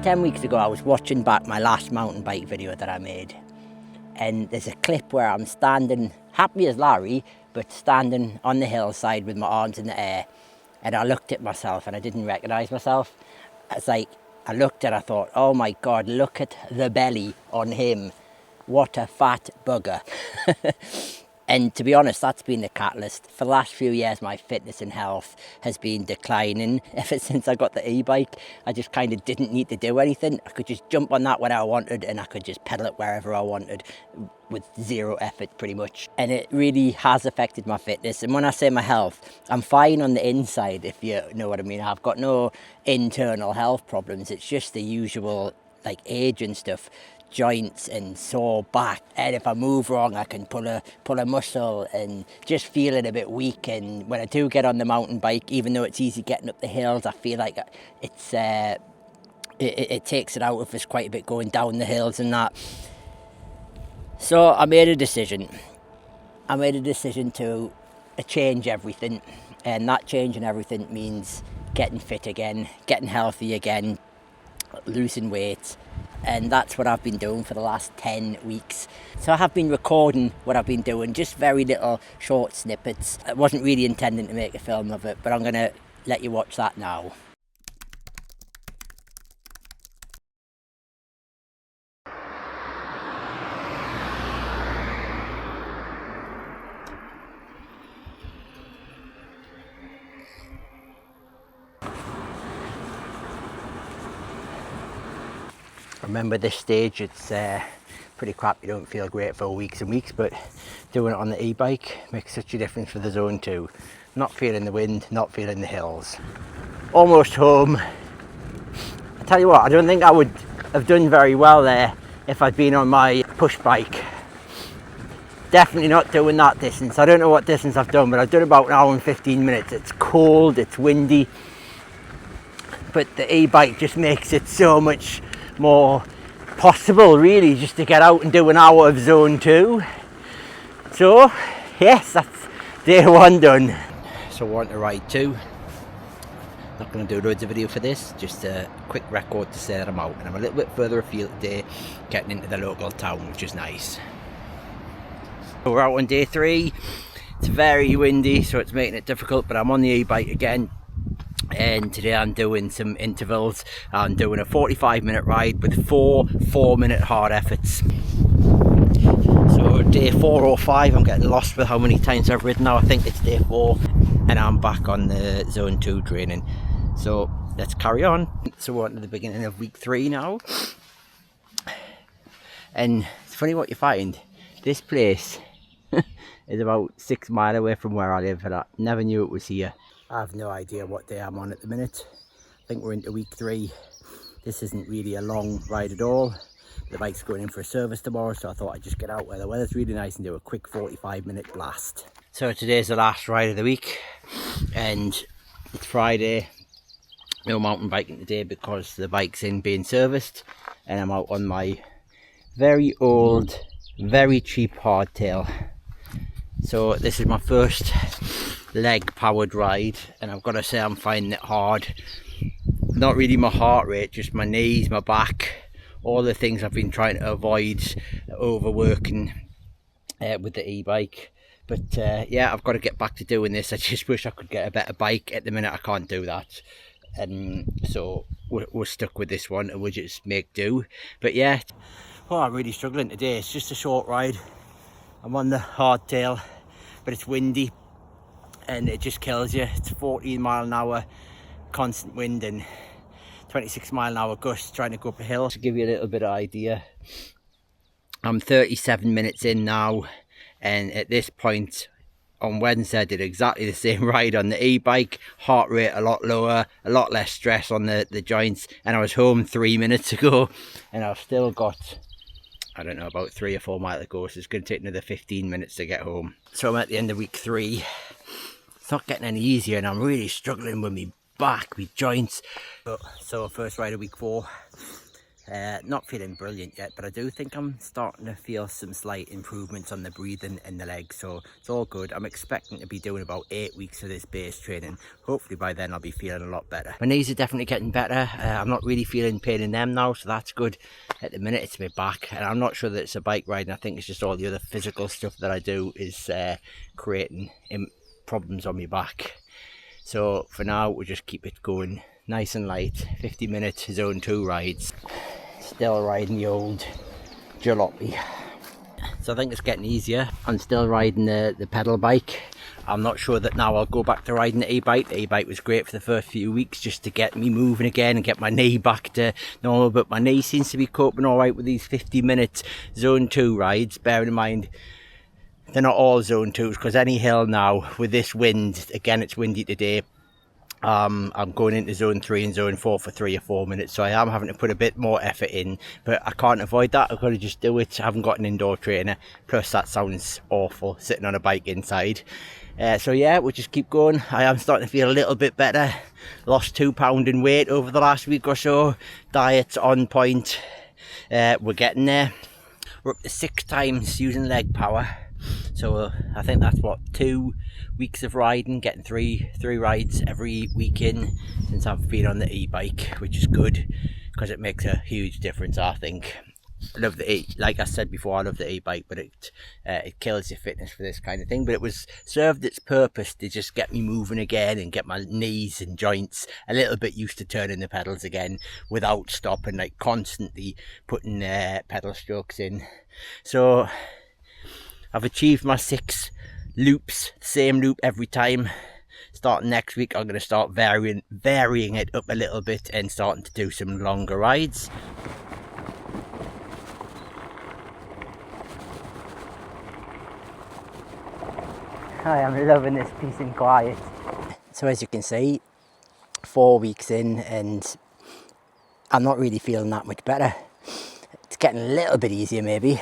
10 weeks ago I was watching back my last mountain bike video that I made, and there's a clip where I'm standing, happy as Larry, but standing on the hillside with my arms in the air, and I looked at myself and I didn't recognise myself. It's like, I looked and I thought, oh my God, look at the belly on him. What a fat bugger. And to be honest, that's been the catalyst. For the last few years, my fitness and health has been declining. Ever since I got the e-bike, I just kind of didn't need to do anything. I could just jump on that when I wanted, and I could just pedal it wherever I wanted with zero effort pretty much. And it really has affected my fitness. And when I say my health, I'm fine on the inside, if you know what I mean. I've got no internal health problems. It's just the usual like age and stuff. Joints and sore back, and if I move wrong I can pull a muscle, and just feeling a bit weak. And when I do get on the mountain bike, even though it's easy getting up the hills, I feel like it's it takes it out of us quite a bit going down the hills and that. So I made a decision to change everything, and that changing everything means getting fit again, getting healthy again, losing weight. And that's what I've been doing for the last 10 weeks. So I have been recording what I've been doing, just very little short snippets. I wasn't really intending to make a film of it, but I'm going to let you watch that now. Remember, this stage, it's pretty crap. You don't feel great for weeks and weeks, but doing it on the e-bike makes such a difference for the zone 2. Not feeling the wind, not feeling the hills. Almost home. I tell you what, I don't think I would have done very well there if I'd been on my push bike. Definitely not doing that distance. I don't know what distance I've done, but I've done about an hour and 15 minutes. It's cold, it's windy, but the e-bike just makes it so much more possible, really, just to get out and do an hour of zone 2. So yes, that's day 1 done. So we're on to ride 2. Not going to do loads of video for this, just a quick record to say that I'm out, and I'm a little bit further afield today, getting into the local town, which is nice. So we're out on day 3. It's very windy, so it's making it difficult, but I'm on the e-bike again. And today I'm doing some intervals. I'm doing a 45-minute ride with 4 4-minute hard efforts. So day 4 or 5, I'm getting lost with how many times I've ridden now. I think it's day 4, and I'm back on the zone 2 training. So let's carry on. So we're on to the beginning of week 3 now. And it's funny what you find. This place is about 6 miles away from where I live, and I never knew it was here. I have no idea what day I'm on at the minute. I think we're into week 3. This isn't really a long ride at all. The bike's going in for a service tomorrow, so I thought I'd just get out where the weather's really nice and do a quick 45-minute blast. So today's the last ride of the week, and it's Friday. No mountain biking today because the bike's in being serviced, and I'm out on my very old, very cheap hardtail. So this is my first leg powered ride, and I've got to say I'm finding it hard. Not really my heart rate, just my knees, my back, all the things I've been trying to avoid overworking with the e-bike. But yeah, I've got to get back to doing this. I just wish I could get a better bike. At the minute I can't do that, and so we're stuck with this one and we'll just make do. But yeah, oh, I'm really struggling today. It's just a short ride. I'm on the hardtail, but it's windy and it just kills you. It's 14 mile an hour constant wind and 26 mile an hour gusts trying to go up a hill. To give you a little bit of idea, I'm 37 minutes in now, and at this point on Wednesday I did exactly the same ride on the e-bike. Heart rate a lot lower, a lot less stress on the joints, and I was home 3 minutes ago, and I've still got, I don't know, about 3 or 4 miles to go, so it's going to take another 15 minutes to get home. So I'm at the end of week 3. It's not getting any easier, and I'm really struggling with my back, my joints. So first ride of week 4. Not feeling brilliant yet, but I do think I'm starting to feel some slight improvements on the breathing and the legs, so it's all good. I'm expecting to be doing about 8 weeks of this base training. Hopefully by then I'll be feeling a lot better. My knees are definitely getting better. I'm not really feeling pain in them now, so that's good. At the minute it's my back, and I'm not sure that it's a bike riding. I think it's just all the other physical stuff that I do is creating problems on my back. So for now we'll just keep it going nice and light. 50-minute zone 2 rides. Still riding the old jalopy. So I think it's getting easier. I'm still riding the pedal bike. I'm not sure that now I'll go back to riding the e-bike. The e-bike was great for the first few weeks just to get me moving again and get my knee back to normal, but my knee seems to be coping all right with these 50-minute zone 2 rides. Bearing in mind they're not all zone 2s, because any hill now with this wind, again it's windy today, I'm going into zone 3 and zone 4 for 3 or 4 minutes, so I am having to put a bit more effort in, but I can't avoid that. I've got to just do it. I haven't got an indoor trainer, plus that sounds awful sitting on a bike inside. So yeah, we'll just keep going. I am starting to feel a little bit better. Lost 2 pounds in weight over the last week or so. Diet's on point. We're getting there. We're up to 6 times using leg power. So I think that's what, 2 weeks of riding, getting three rides every weekend since I've been on the e-bike, which is good because it makes a huge difference. I think I love the like I said before, I love the e-bike, but it kills your fitness for this kind of thing. But it was served its purpose to just get me moving again and get my knees and joints a little bit used to turning the pedals again without stopping, like constantly putting pedal strokes in. So I've achieved my 6 loops, same loop every time. Starting next week I'm going to start varying it up a little bit and starting to do some longer rides. I am loving this peace and quiet. So as you can see, 4 weeks in and I'm not really feeling that much better. It's getting a little bit easier maybe.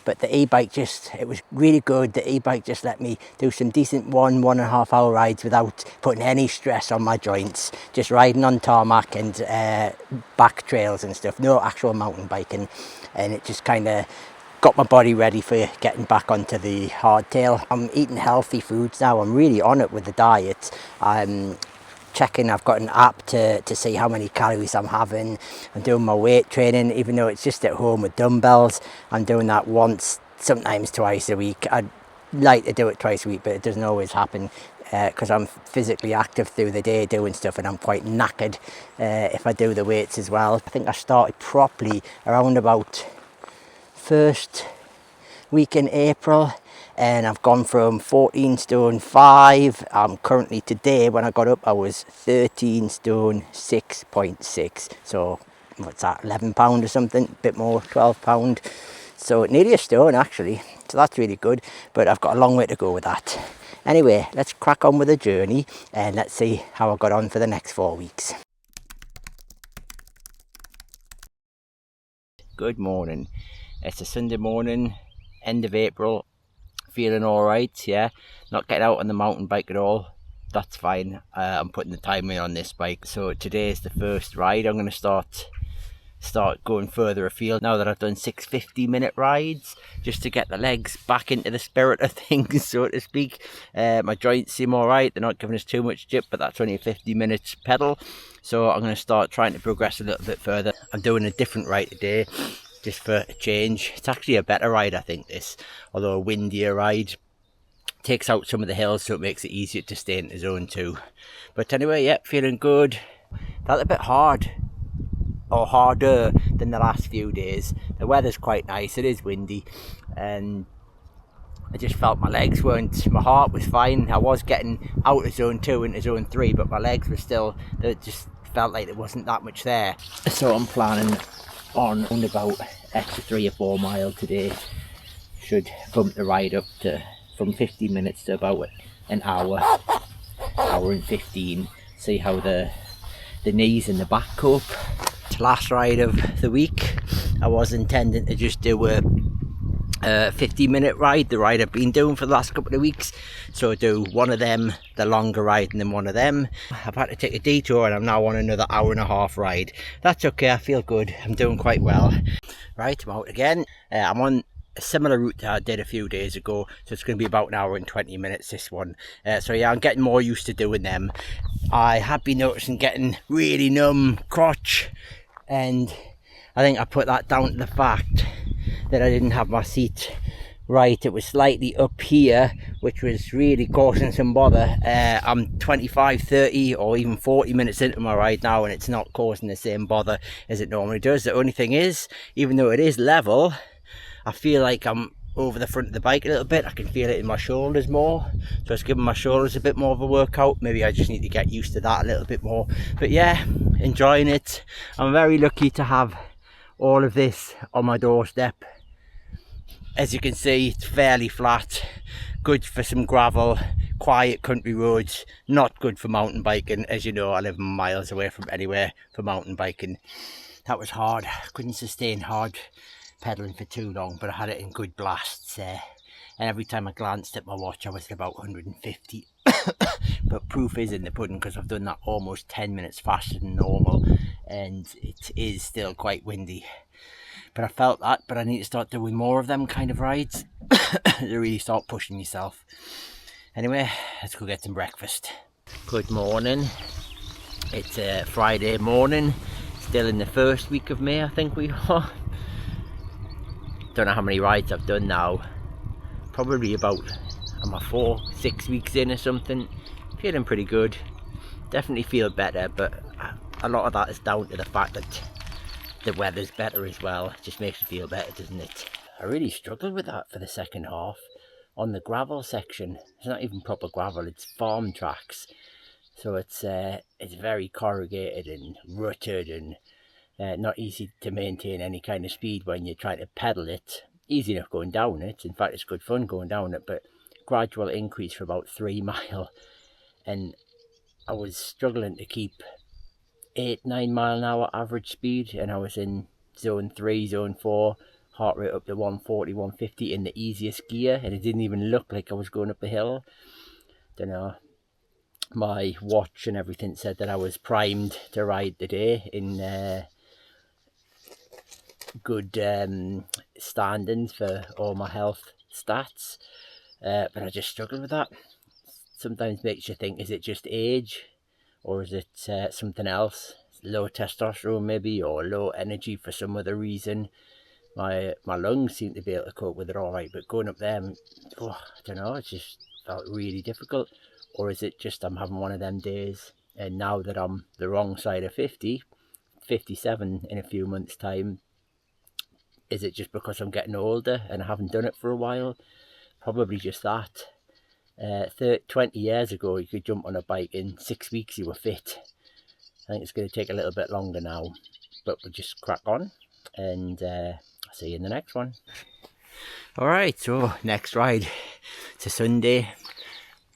But the e-bike it was really good. The e-bike just let me do some decent 1.5 hour rides without putting any stress on my joints. Just riding on tarmac and back trails and stuff. No actual mountain biking. And it just kind of got my body ready for getting back onto the hardtail. I'm eating healthy foods now. I'm really on it with the diet. I'm checking, I've got an app to see how many calories I'm having. I'm doing my weight training, even though it's just at home with dumbbells. I'm doing that once, sometimes twice a week. I'd like to do it twice a week, but it doesn't always happen because I'm physically active through the day doing stuff, and I'm quite knackered if I do the weights as well. I think I started properly around about first week in April, and I've gone from 14 stone 5. Currently today, when I got up, I was 13 stone 6.6. So what's that, 11 pound or something, a bit more, 12 pound. So nearly a stone actually. So that's really good, but I've got a long way to go with that. Anyway, let's crack on with the journey and let's see how I got on for the next 4 weeks. Good morning. It's a Sunday morning, end of April. Feeling all right, yeah. Not getting out on the mountain bike at all. That's fine. I'm putting the time in on this bike. So today is the first ride. I'm going to start going further afield now that I've done 6 50-minute rides, just to get the legs back into the spirit of things, so to speak. My joints seem all right. They're not giving us too much jip, but that's only a 50-minute pedal. So I'm going to start trying to progress a little bit further. I'm doing a different ride today, just for a change. It's actually a better ride, I think, this, although a windier ride. Takes out some of the hills, so it makes it easier to stay in the zone 2. But anyway, yeah, feeling good. Felt a bit hard, or harder than the last few days. The weather's quite nice, it is windy, and I just felt my legs weren't, my heart was fine. I was getting out of zone 2 into zone 3, but my legs were still, they just felt like there wasn't that much there. So I'm planning on about extra 3 or 4 miles today. Should bump the ride up to from 50 minutes to about an hour and 15. See how the knees and the back cope. Last ride of the week. I was intending to just do a 50-minute ride, the ride I've been doing for the last couple of weeks. So I do one of them, the longer ride, and then one of them. I've had to take a detour and I'm now on another hour-and-a-half ride. That's okay, I feel good, I'm doing quite well. Right, I'm out again. I'm on a similar route that I did a few days ago, so it's going to be about an hour and 20 minutes this one. So yeah, I'm getting more used to doing them. I have been noticing getting really numb crotch, and I think I put that down to the fact that I didn't have my seat right. It was slightly up here, which was really causing some bother. I'm 25, 30 or even 40 minutes into my ride now, and it's not causing the same bother as it normally does. The only thing is, even though it is level, I feel like I'm over the front of the bike a little bit. I can feel it in my shoulders more, so it's giving my shoulders a bit more of a workout. Maybe I just need to get used to that a little bit more. But yeah, enjoying it. I'm very lucky to have all of this on my doorstep. As you can see, it's fairly flat, good for some gravel, quiet country roads, not good for mountain biking. As you know, I live miles away from anywhere for mountain biking. That was hard. Couldn't sustain hard pedaling for too long, but I had it in good blasts. And every time I glanced at my watch, I was at about 150. But proof is in the pudding, because I've done that almost 10 minutes faster than normal, and it is still quite windy. But I felt that, but I need to start doing more of them kind of rides to really start pushing myself. Anyway, let's go get some breakfast. Good morning. It's Friday morning, still in the first week of May, I think we are. Don't know how many rides I've done now. Probably about, am I 4-6 weeks in or something. Feeling pretty good. Definitely feel better, but a lot of that is down to the fact that the weather's better as well. It just makes you feel better, doesn't it? I really struggled with that for the second half. On the gravel section, it's not even proper gravel, it's farm tracks. So it's very corrugated and rutted, and not easy to maintain any kind of speed when you're trying to pedal it. Easy enough going down it, in fact it's good fun going down it, but gradual increase for about 3 miles, and I was struggling to keep 8-9 mile an hour average speed, and I was in zone 3, zone 4, heart rate up to 140, 150 in the easiest gear, and it didn't even look like I was going up a hill. Don't know, my watch and everything said that I was primed to ride the day in good standings for all my health stats, but I just struggled with that. Sometimes makes you think, is it just age, or is it something else? Low testosterone maybe, or low energy for some other reason. My lungs seem to be able to cope with it all right, but going up there, I don't know, it just felt really difficult. Or is it just I'm having one of them days, and now that I'm the wrong side of 50, 57 in a few months time, is it just because I'm getting older and I haven't done it for a while? Probably just that. 20 years ago you could jump on a bike in 6 weeks, you were fit. I think it's going to take a little bit longer now, but we'll just crack on, and I'll see you in the next one. Alright, so next ride, it's a Sunday.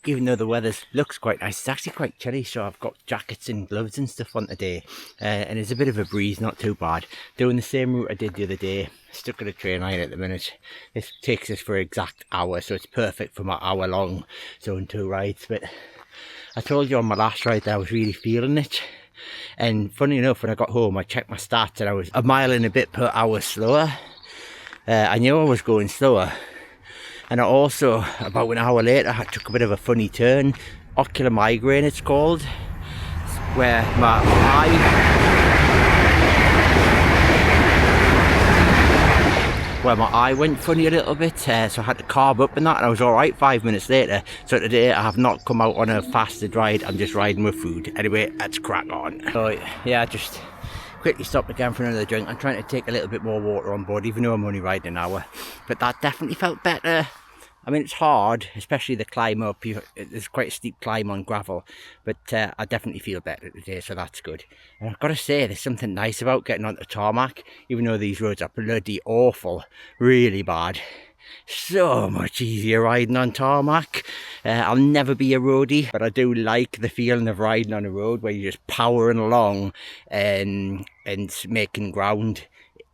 Even though the weather looks quite nice, it's actually quite chilly, so I've got jackets and gloves and stuff on today, and it's a bit of a breeze, not too bad. Doing the same route I did the other day, stuck at a train line at the minute. This takes us for an exact hour, so it's perfect for my hour long zone 2 rides. But I told you on my last ride that I was really feeling it, and funny enough, when I got home I checked my stats and I was a mile and a bit per hour slower. I knew I was going slower. And I also, about an hour later, I took a bit of a funny turn. Ocular migraine it's called, where my eye went funny a little bit, so I had to carb up and that, and I was alright 5 minutes later. So today I have not come out on a fasted ride, I'm just riding with food. Anyway, let's crack on. So yeah, just quickly stopped again for another drink. I'm trying to take a little bit more water on board, even though I'm only riding an hour. But that definitely felt better. I mean, it's hard, especially the climb up. There's quite a steep climb on gravel, but I definitely feel better today, so that's good. And I've got to say, there's something nice about getting onto tarmac, even though these roads are bloody awful, really bad. So much easier riding on tarmac. I'll never be a roadie, but I do like the feeling of riding on a road where you're just powering along and making ground.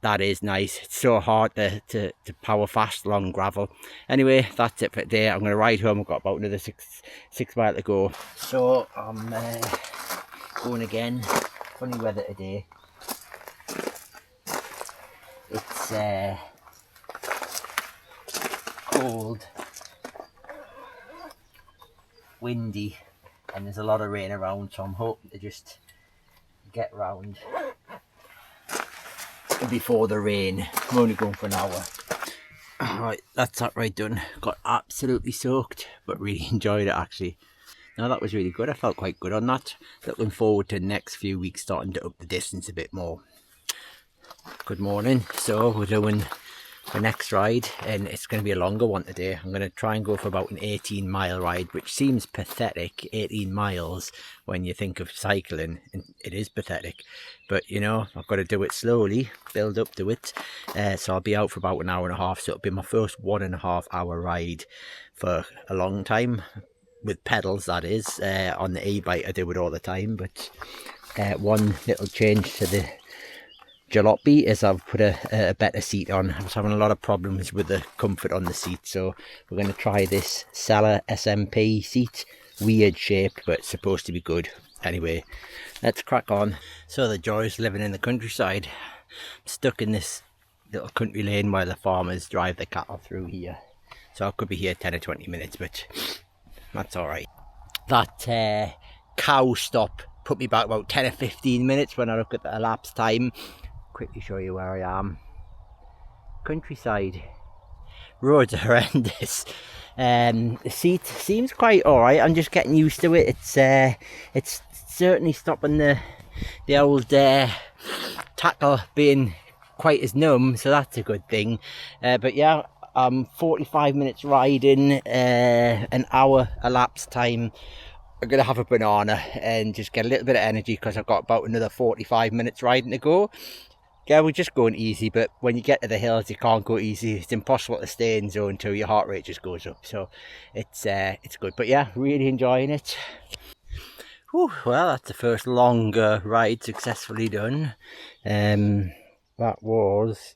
that is nice. It's so hard to power fast along gravel. Anyway, that's it for today. I'm going to ride home. I've got about another six miles to go. So I'm going again. Funny weather today. It's cold, windy, and there's a lot of rain around, so I'm hoping to just get round before the rain. I'm only going for an hour. Alright, that's that right done. Got absolutely soaked, but really enjoyed it actually. No, that was really good. I felt quite good on that. Looking forward to the next few weeks starting to up the distance a bit more. Good morning. So we're doing the next ride, and it's going to be a longer one today. I'm going to try and go for about an 18-mile ride, which seems pathetic, 18 miles when you think of cycling, and it is pathetic, but you know, I've got to do it slowly, build up to it. So I'll be out for about an hour and a half, so it'll be my first 1.5 hour ride for a long time, with pedals that is. On the e-bike I do it all the time, but one little change to the jalopy is I've put a better seat on. I was having a lot of problems with the comfort on the seat, so we're going to try this Seller SMP seat. Weird shape, but it's supposed to be good. Anyway, let's crack on. So the joys of living in the countryside. I'm stuck in this little country lane where the farmers drive the cattle through here, so I could be here 10 or 20 minutes, but that's alright. That cow stop put me back about 10 or 15 minutes when I look at the elapsed time. Quickly show you where I am. Countryside. Roads are horrendous. The seat seems quite alright. I'm just getting used to it. It's certainly stopping the old tackle being quite as numb, so that's a good thing. But yeah, 45 minutes riding, an hour elapsed time. I'm going to have a banana and just get a little bit of energy because I've got about another 45 minutes riding to go. Yeah, we're just going easy, but when you get to the hills you can't go easy. It's impossible to stay in zone 2. Your heart rate just goes up, so it's good. But yeah, really enjoying it. Whew, well, that's the first longer ride successfully done. That was,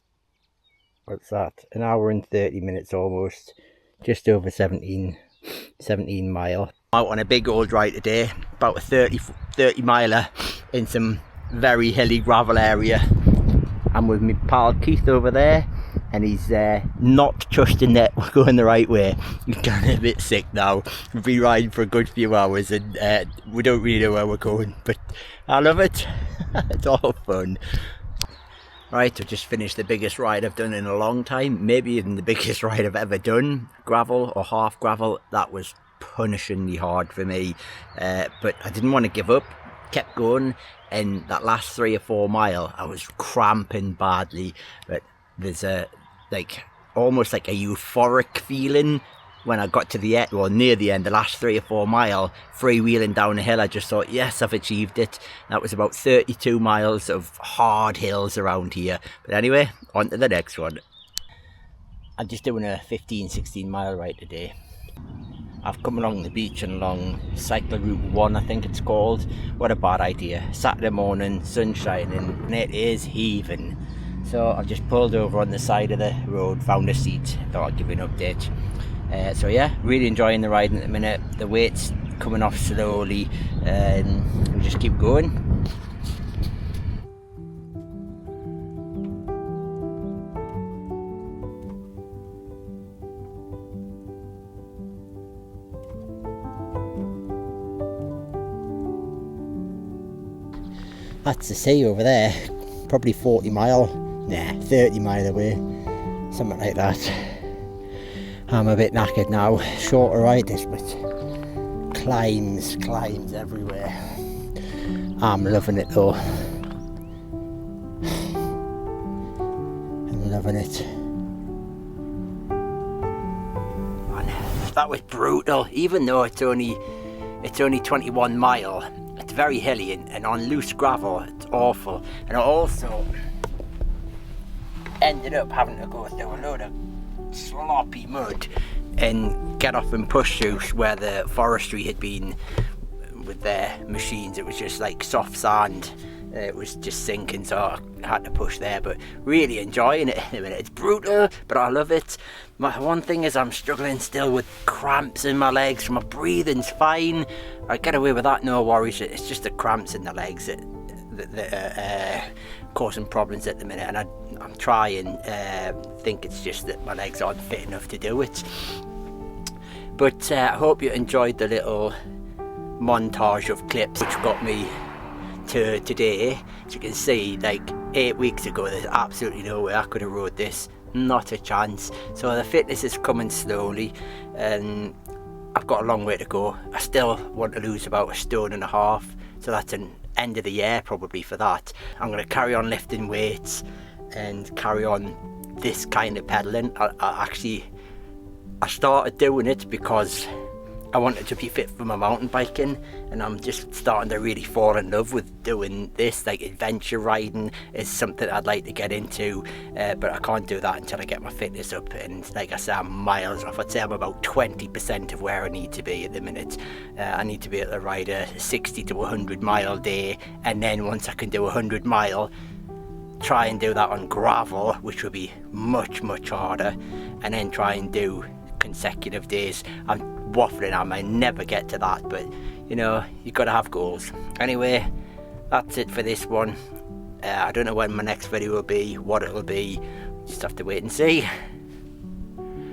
what's that, an hour and 30 minutes almost, just over 17 mile. Out on a big old ride today, about a 30 miler in some very hilly gravel area. I'm with my pal Keith over there, and he's not trusting that we're going the right way. He's getting a bit sick now. We've been riding for a good few hours and we don't really know where we're going, but I love it. It's all fun. Right, I've just finished the biggest ride I've done in a long time, maybe even the biggest ride I've ever done. Gravel or half gravel. That was punishingly hard for me, but I didn't want to give up, kept going, and that last 3 or 4 mile I was cramping badly, but there's a almost like a euphoric feeling when I got to the end, well near the end, the last 3 or 4 mile, freewheeling down a hill. I just thought, yes, I've achieved it. That was about 32 miles of hard hills around here. But anyway, on to the next one. I'm just doing a 15-16 mile ride today. I've come along the beach and along cycle route 1, I think it's called. What a bad idea. Saturday morning, sun shining, and it is heaving. So I've just pulled over on the side of the road, found a seat, thought I'd give you an update. So yeah, really enjoying the riding at the minute. The weight's coming off slowly, and we just keep going. That's the sea over there, probably 30 mile away, something like that. I'm a bit knackered now. Shorter ride this, but climbs everywhere. I'm loving it though. I'm loving it. Man, that was brutal. Even though it's only 21 mile. It's very hilly and on loose gravel. It's awful. And I also ended up having to go through a load of sloppy mud and get off and push through where the forestry had been with their machines. It was just like soft sand, It was just sinking, so I had to push there, but really enjoying it. I mean, it's brutal, but I love it. My one thing is I'm struggling still with cramps in my legs. My breathing's fine. I get away with that, no worries. It's just the cramps in the legs that are causing problems at the minute, and I'm trying. Think it's just that my legs aren't fit enough to do it. But I hope you enjoyed the little montage of clips which got me to today. As you can see, like 8 weeks ago, there's absolutely no way I could have rode this, not a chance. So the fitness is coming slowly, and I've got a long way to go. I still want to lose about 1.5 stone, so that's an end of the year probably for that. I'm going to carry on lifting weights and carry on this kind of pedaling. I started doing it because I wanted to be fit for my mountain biking, and I'm just starting to really fall in love with doing this. Like, adventure riding is something I'd like to get into, but I can't do that until I get my fitness up. And like I say, I'm miles off. I'd say I'm about 20% of where I need to be at the minute. I need to be able to ride a 60 to 100 mile day, and then once I can do 100 mile, try and do that on gravel, which would be much harder, and then try and do consecutive days. I'm waffling, I may never get to that, but you know, you've got to have goals. Anyway, that's it for this one. I don't know when my next video will be, what it will be, just have to wait and see.